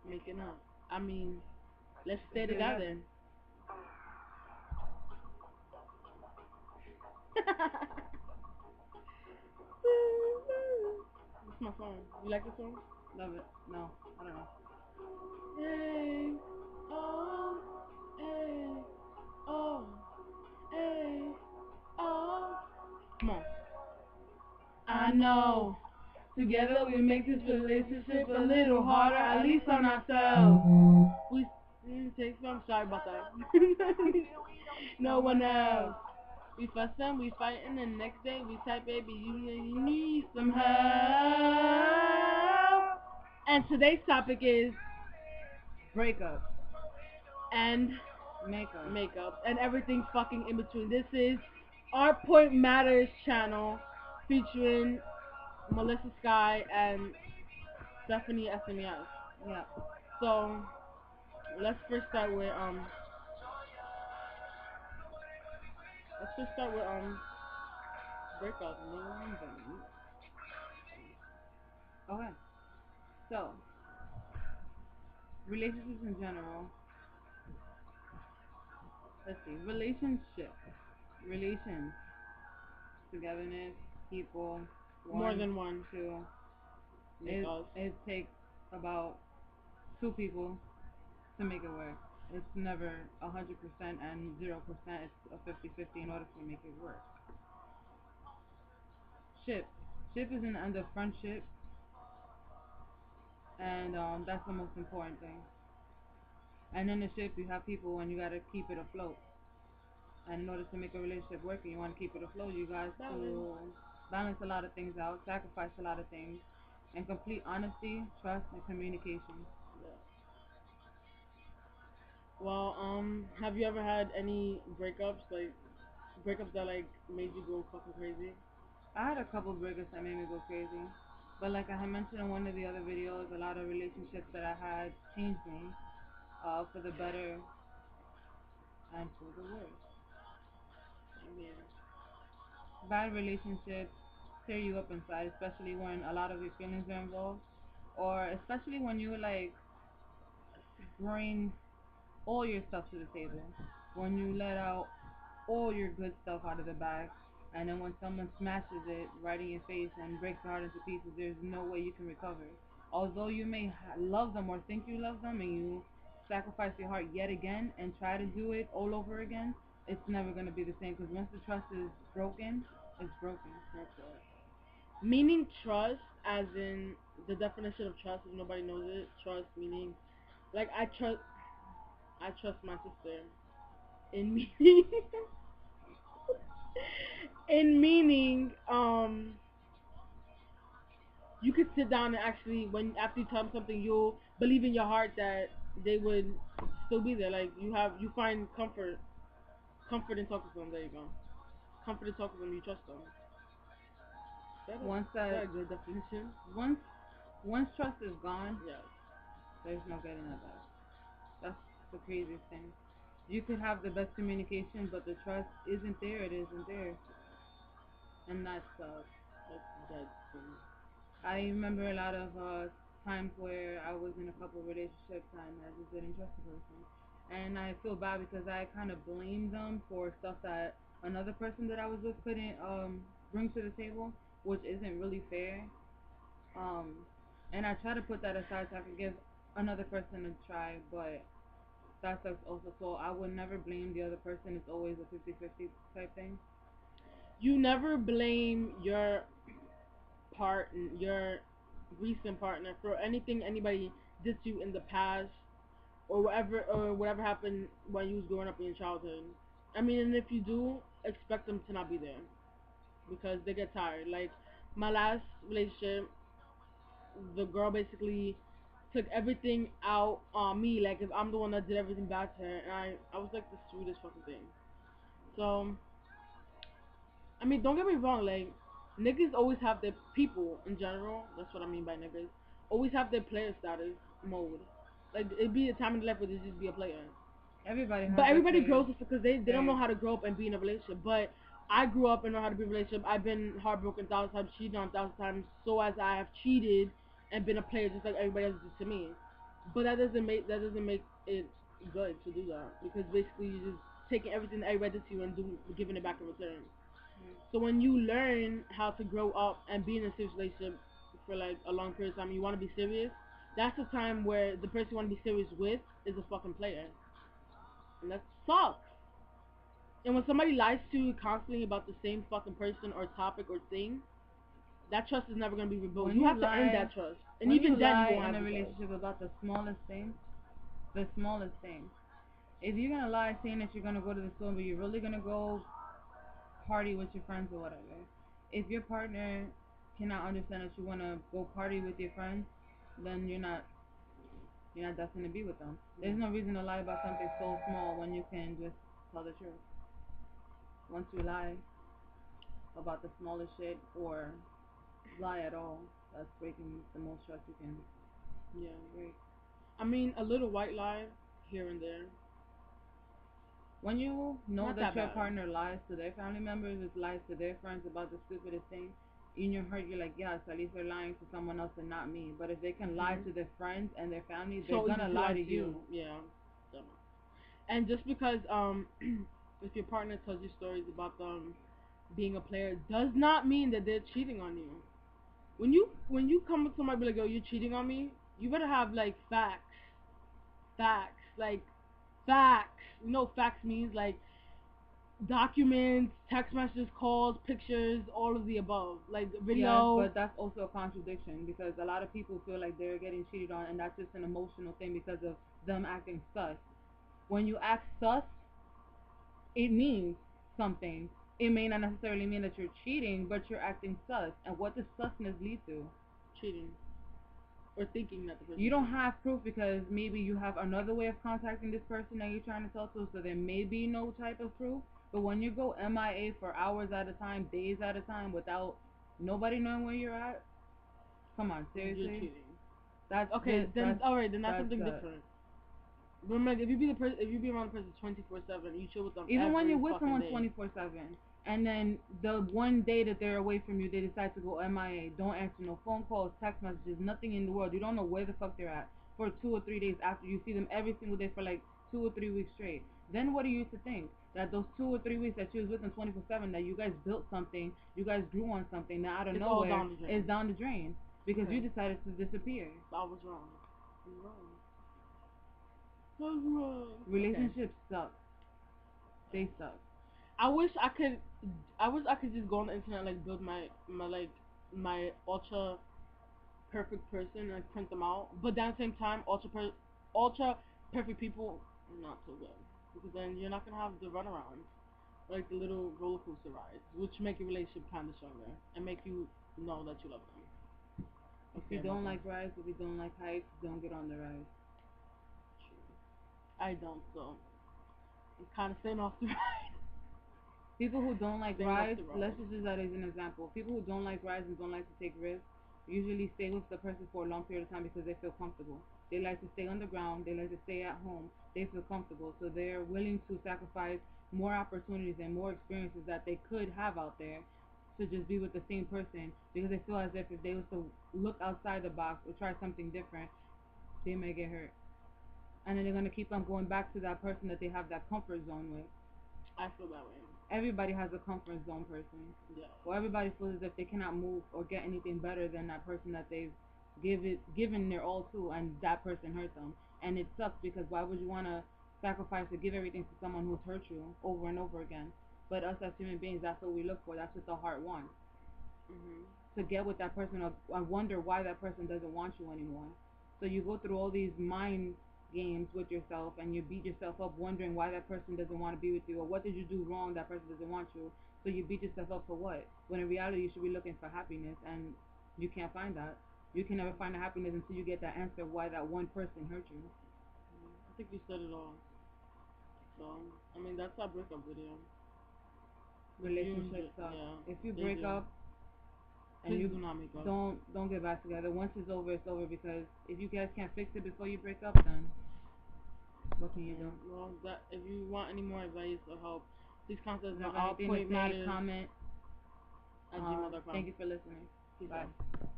Making up. I mean, let's stay together. It's my song. You like the song? Love it. No, I don't know. Hey, oh, hey, oh, hey, oh. Come on. I know. Together we make this relationship a little harder, at least on ourselves. We take some. Sorry about that. No one else. We fussing, we fighting, and next day we type, baby, you need some help. And today's topic is Breakup. and Makeup. makeup and everything fucking in between. This is Our Point Matters channel featuring Melissa Sky and Stephanie SMES. Yeah. So let's first start with breakup. Okay. So, relationships in general. Let's see. Relationship. Relations. Togetherness. People. More One, than one. two. Make us. It takes about two people to make it work. It's never 100% and 0%. It's a 50-50 in order to make it work. Ship. Ship is in the end of friendship, and that's the most important thing. And in the ship, you have people, and you gotta keep it afloat. And in order to make a relationship work, and you want to keep it afloat, you guys to balance a lot of things out, sacrifice a lot of things, and complete honesty, trust, and communication. Yeah. Well, have you ever had any breakups that like made you go fucking crazy? I had a couple breakups that made me go crazy. But like I had mentioned in one of the other videos, a lot of relationships that I had changed me for the better and for the worse. Yeah. Bad relationships tear you up inside, especially when a lot of your feelings are involved, or especially when you like bring all your stuff to the table, when you let out all your good stuff out of the bag, and then when someone smashes it right in your face and breaks your heart into pieces, there's no way you can recover. Although you may love them or think you love them, and you sacrifice your heart yet again and try to do it all over again, it's never going to be the same, because once the trust is broken, it's broken. That's it. Meaning trust, as in the definition of trust, if nobody knows it. Trust meaning, like I trust my sister. In meaning, in meaning, you could sit down and actually, when after you tell them something, you'll believe in your heart that they would still be there. Like you find comfort in talking to them. There you go. Comfort in talking to them. You trust them. Once Is that that a good definition? once once trust is gone, Yes. there's no getting it back. That's the craziest thing. You could have the best communication, but the trust isn't there. It isn't there, and that sucks. That's dead thing. I remember a lot of times where I was in a couple of relationships and I just didn't trust the person, and I feel bad because I kind of blame them for stuff that another person that I was with couldn't bring to the table, which isn't really fair. Um, and I try to put that aside so I can give another person a try, but that sucks also. So I would never blame the other person. It's always a 50-50 type thing. You never blame your recent partner for anything anybody did to you in the past or whatever happened when you was growing up in your childhood. I mean, and if you do, expect them to not be there because they get tired. Like my last relationship, the girl basically took everything out on me. Like if I'm the one that did everything bad to her, and I was like the sweetest fucking thing. So I mean, don't get me wrong. Like niggas always have their people in general. That's what I mean by niggas. Always have their player status mode. Like it'd be a time in their life where they just be a player. Everybody has But their everybody players. grows up because they don't know how to grow up and be in a relationship. But I grew up and know how to be in a relationship. I've been heartbroken 1,000 times, cheated on 1,000 times, so as I have cheated and been a player just like everybody else did to me. But that doesn't make it good to do that because basically you're just taking everything that everybody did to you and giving it back in return. So when you learn how to grow up and be in a serious relationship for like a long period of time, you want to be serious. That's the time where the person you want to be serious with is a fucking player, and that sucks. And when somebody lies to you constantly about the same fucking person or topic or thing, that trust is never gonna be rebuilt. When You you have to earn lie, that trust, and when even you then you lie won't in have a the trust. relationship about the smallest thing, if you're gonna lie saying that you're gonna go to the store, but you're really gonna go party with your friends or whatever, if your partner cannot understand that you wanna go party with your friends, then you're not destined to be with them. There's no reason to lie about something so small when you can just tell the truth. Once you lie about the smallest shit or lie at all, that's breaking the most trust you can Yeah. break. I mean, a little white lie here and there. When you know Not that that your bad. partner lies to their family members, it lies to their friends about the stupidest thing, in your heart you're like, yes, at least they're lying to someone else and not me. But if they can lie to their friends and their families, they're So gonna easy lie to you. Yeah. Dumb. And just because if your partner tells you stories about them being a player does not mean that they're cheating on you. When you come with somebody be like, yo, you're cheating on me, you better have like facts. Facts. Like facts. You know what facts means like documents, text messages, calls, pictures, all of the above. Like Yes, video. but that's also a contradiction because a lot of people feel like they're getting cheated on, and that's just an emotional thing because of them acting sus. When you act sus, it means something. It may not necessarily mean that you're cheating, but you're acting sus. And what does susness lead to? Cheating. Or thinking that the person You don't have proof because maybe you have another way of contacting this person that you're trying to talk to, so there may be no type of proof. But when you go MIA for hours at a time, days at a time, without nobody knowing where you're at, come on, you're seriously? cheating. That's Okay, then alright, then that's something that. different. Remember, like, if you be around the person 24/7, you chill with them Even when every you're with fucking someone day. 24/7, and then the one day that they're away from you, they decide to go MIA. Don't answer no phone calls, text messages, nothing in the world. You don't know where the fuck they're at for 2 or 3 days after you see them every single day for like 2 or 3 weeks straight. Then what are you to think? That those 2 or 3 weeks that you was with them 24/7, that you guys built something, you guys grew on something, that out of It's all nowhere down the drain. is down the drain because Okay. you decided to disappear. I was wrong. I'm wrong. I was wrong. Relationships suck. They suck. I wish I could. I wish I could just go on the internet and like build my ultra perfect person and like print them out. But at the same time, ultra perfect people not so good because then you're not gonna have the runaround, like the little roller coaster rides, which make your relationship kind of stronger and make you know that you love them. If you don't like rides, if you don't like heights, don't get on the ride. I don't, so I'm kind of staying off the ride. People who don't like Staying off rides, the road. let's just use that as an example. People who don't like rides and don't like to take risks usually stay with the person for a long period of time because they feel comfortable. They like to stay on the ground. They like to stay at home. They feel comfortable. So they're willing to sacrifice more opportunities and more experiences that they could have out there to just be with the same person because they feel as if they was to look outside the box or try something different, they may get hurt. And then they're going to keep on going back to that person that they have that comfort zone with. I feel that way. Everybody has a comfort zone person. Yeah. Or everybody feels as if they cannot move or get anything better than that person that they've given their all to, and that person hurt them. And it sucks because why would you want to sacrifice or give everything to someone who's hurt you over and over again? But us as human beings, that's what we look for. That's what the heart wants. To get with that person or wonder why that person doesn't want you anymore. So you go through all these mind games with yourself and you beat yourself up wondering why that person doesn't want to be with you or what did you do wrong that person doesn't want you. So you beat yourself up for what? When in reality you should be looking for happiness and you can't find that. You can never find the happiness until you get that answer why that one person hurt you. I think you said it all. So, I mean, that's our breakup video. Relationships suck. Yeah, if you they break do. up and Please you do not make up. don't get back together. Once it's over because if you guys can't fix it before you break up, then what can you do? Well, that if you want any more advice or help, please contact us If you on have anything to say, allpointmatters@gmail.com. comment. Thank you for listening. Peace Bye. out.